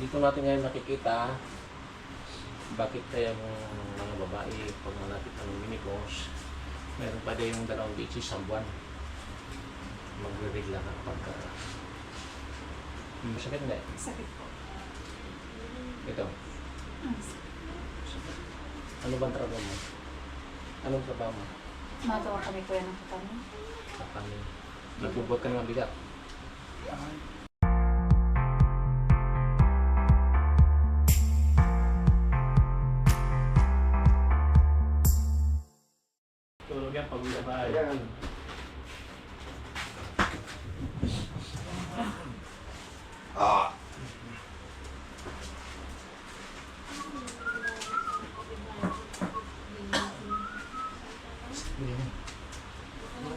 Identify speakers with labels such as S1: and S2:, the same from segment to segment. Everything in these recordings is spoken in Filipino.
S1: Dito natin ngayon nakikita bakit kaya mga babae pag malapit ng menopause, meron pa din yung dalawang beses sa buwan. Magre-regla ka pagka masakit hindi?
S2: Sakit po.
S1: Ito.
S2: Sakit.
S1: Ano bang trabaho mo? Anong trabaho mo?
S2: Magawa kami po yan ng katamin.
S1: Sa kanin. Nagbubuhat ka ng bigat. Tulog yan pag uwi ba? Ayan.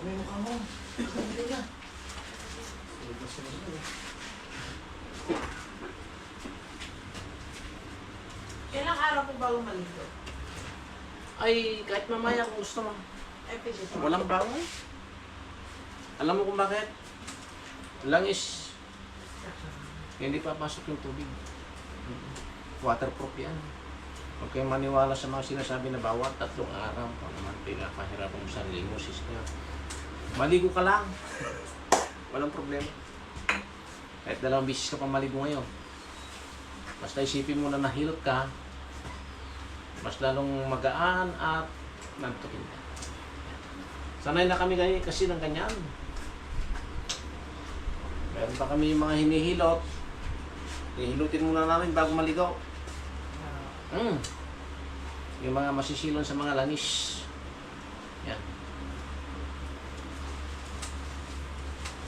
S1: May mukha mo. Hindi ka.
S3: Ilang araw po bago maligo?
S1: Ay, kahit mamaya kung gusto mo.
S3: Ay, pwede po.
S1: Walang bawal. Alam mo kung bakit? Langis. Hindi papasok yung tubig. Waterproof yan. Huwag kayong maniwala sa mga sinasabi na bawat 3 araw pa naman pinapahirapan mo sarili mo, sister. Maligo ka lang. Walang problema. Kahit 2 beses ka pa maligo ngayon. Basta isipin mo na nahilot ka, mas lalong magaan at nantukin ka. Sanay na kami kasi ng ganyan. Meron pa kami yung mga hinihilot. Hihilutin muna namin bago maligaw. Yung mga masisilon sa mga langis. Yan.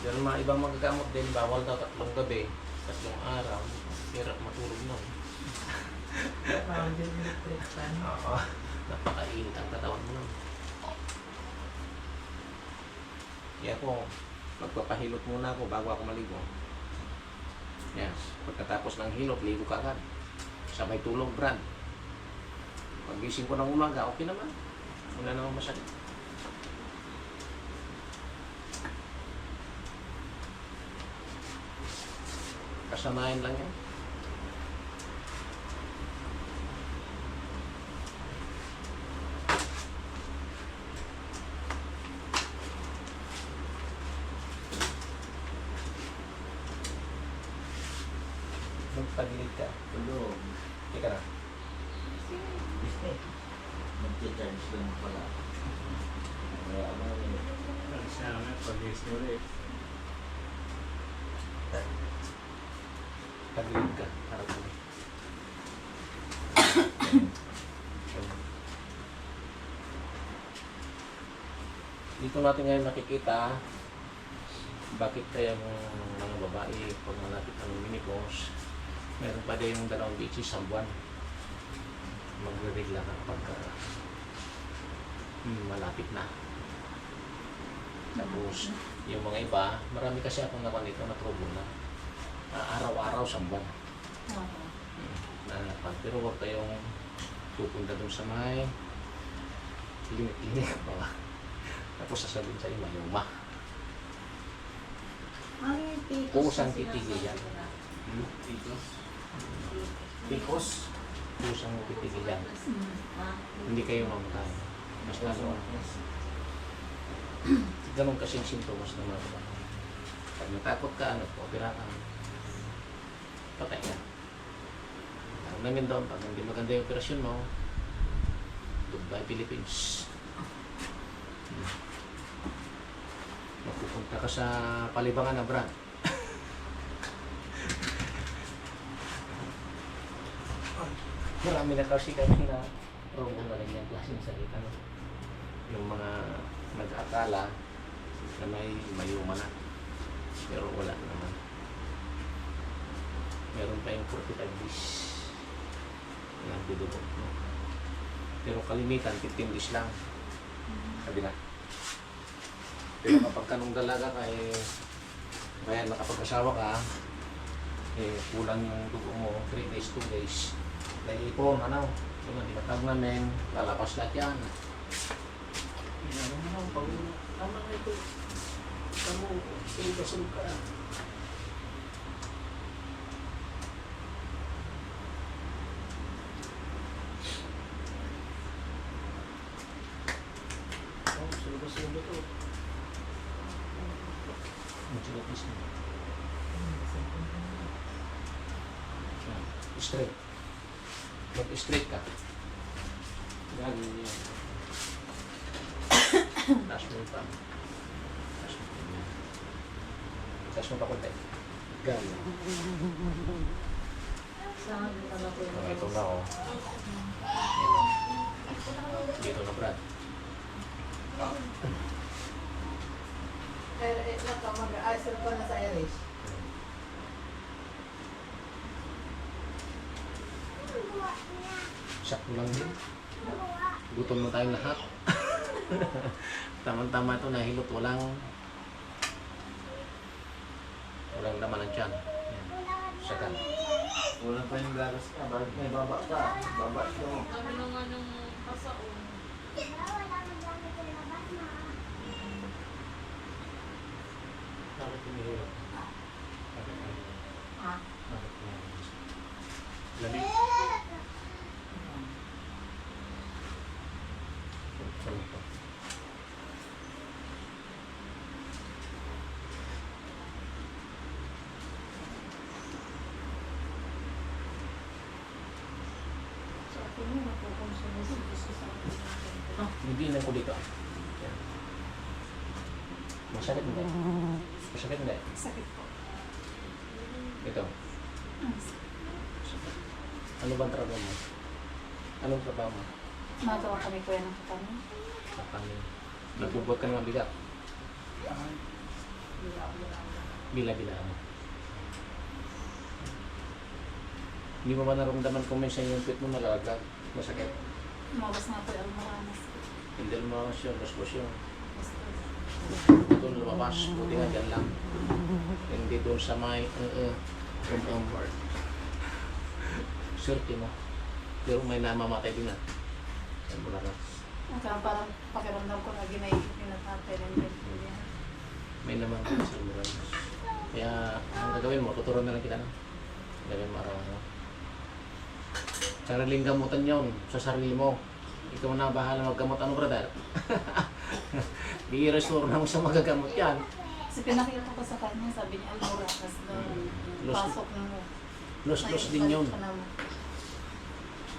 S1: Pero mga ibang magagamot din, bawal daw 3 gabi, 3 araw. Hirap matulog na.
S3: Bawal din electric fan.
S1: Oo. Napakainit ang katawan mo nun. Kaya ako, magpapahilot muna ako bago ako maligo. Yan. Pagkatapos ng hilot, ligo ka agad. Sabay tulog, Brad. Pag-gising ko ng umaga, okay naman. Wala namang masakit. Kasanayan lang yan. Magpagilid ka.
S4: Tulog.
S1: Ika na.
S4: Magcha-charge lang pala. Kaya ano
S1: Pagilid ka. Harap mo. Dito natin ngayon nakikita bakit kaya mga babae pag malapit ng menopause, meron pa din yung 2 beses sa buwan. Magre-regla ka pagka malapit na. Tapos, yung mga iba, marami kasi akong nakuha nito na trouble na araw-araw sa buwan. Pero huwag kayong pupunta dun sa may klinik-klinik ba? Tapos sasabihin sa ima, yung
S3: Ay, tikos.
S1: kusang titigil yan. Tikos. Kusang titigil yan. Hindi kayo mamatay. Mas lalo. Ganun kasing sintomas ng mga babae. Pag natakot ka, opera ka, patay ka. Ang namin doon, pag hindi maganda yung operasyon mo, Dubai, Philippines. Magpupunta ka sa palibangan na Brad. Marami na kasi kami na promo na rin yung klaseng salita. No? Yung mga nag-akala na may mayuma na. Pero wala naman. Meron pa yung 45 days. Yan, dudubok. No? Pero kalimitan, 15 days lang. Sabi na. Pero kapag kanong dalaga ka, bayan, nakapag-asawa ka, kulang yung dugo mo, 3 days, 2 days. Naiipon, ano? Yung matag namin, lalabas lahat yan. Ano, pag tama na ito. Tama, sulog ka. Sinipis mo. Yan. Straight. Mag-straight ka. Ganyan yan. Taas mo yung paa. Taas mo. Yan. Taas mo pa konti. Ganyan.
S3: Saan pala po
S1: Oh, ito na oh. Yan oh. Dito na Brad.
S3: Mag-asal ko na sa Irish.
S1: Sakto lang din. Gutom na tayong lahat. Tama-tama ito, nahilot. Walang laman ng tiyan. Yan. Sakan.
S4: Wala pa yung garas ka. Bakit may baba ka? Baba ito.
S3: Kami naman yung kasao.
S1: Bakit tumihilot?
S3: Ah.
S1: Bakit tumihilot? Lamig. Saan ito?
S2: So, ako mo, napupunsunod sa
S1: Ah, hindi lang ko dito. Yan. Masakit hindi? Masakit hindi?
S2: sakit po.
S1: Ito.
S2: Mm.
S1: Ano bang trabaho mo? Anong trabaho mo?
S2: Natawa kami kuya ng katawan.
S1: Kapangin. Nagbubuhat ka ng mabigat. Bila-bila. Hindi mo ba naramdaman kung minsan yung pit mo nalagag? Masakit?
S2: Umabas nga po yung almoranas.
S1: Hindi lumabas yun, lusbos yun.
S2: Basta,
S1: Doon lumabas, buti nga dyan lang. Hindi doon sa may part. Swerte mo. Pero may namamatay din na. Sa bularas.
S2: parang pakiramdam ko na ginaisip yung natatay ng ganyan.
S1: May naman ka sa bularas. Kaya ang gagawin mo, tuturuan na lang kita na. Gawin mo araw-araw. Sariling gamutan yun sa sarili mo. Ikaw na bahala maggamot. Ano brother? I-restore na mo sa magagamot yan.
S2: Kasi pinakita ko sa kanya, sabi niya, almoranas doon.
S1: Los-
S2: Pasok mo.
S1: Los-los din yun.
S2: Ka naman.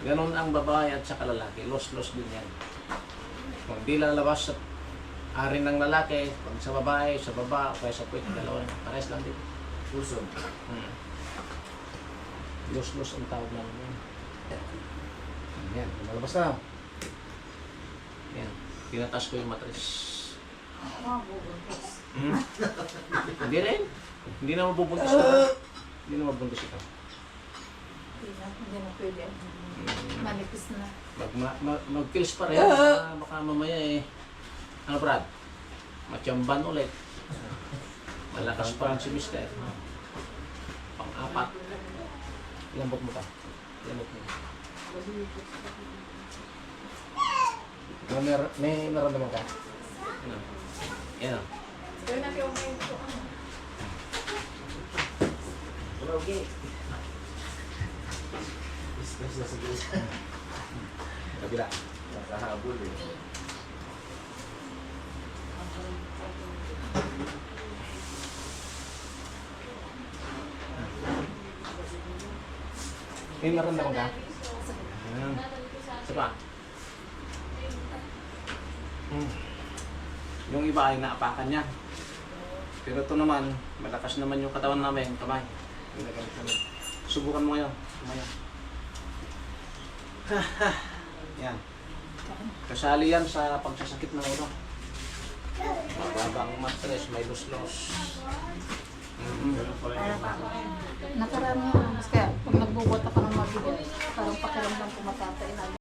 S1: Ganon ang babae at saka lalaki. Los-los din yan. Kung di lalabas sa arin ng lalaki, pag sa babae, sa baba, o kaya sa puwit, dalawa, pares lang din.
S4: Puso.
S1: Los-los ang tawag namin yan. Yan, lumalabas na. Yan, tinatas ko yung matris.
S2: Ah, bubuntos.
S1: Hindi rin. Hindi na mabubuntis ito. Hindi na mabubuntis ito.
S2: Hindi na pwede. Manipis na.
S1: Mag-kills pa rin. Baka mamaya eh. Ano Brad? Matiyamban ulit. Malakas pa rin si Mister. Pang-apat. Ilambot mo pa. Ilambot mo. May naramdaman ka? Ano? Yan.
S3: Kaya natin umayin ko.
S4: Okay. Stress na siguro.
S1: Kabila.
S4: Nakahabol eh.
S1: May naramdaman ka? Ayan. Isa pa. Yung iba ay naapakan niya. Pero ito naman, malakas naman yung katawan namin, kamay. Ginagamit namin. Subukan mo ngayon. Kumaya. Yan. Kasali yan sa pagsasakit ng ulo. Mababang mastress, may los-los.
S4: Ganun pala yung
S2: Nakarami yung amas. Kaya pag nagbubuhat ako ng mabigat, parang pakiramdam ko matatay na agad.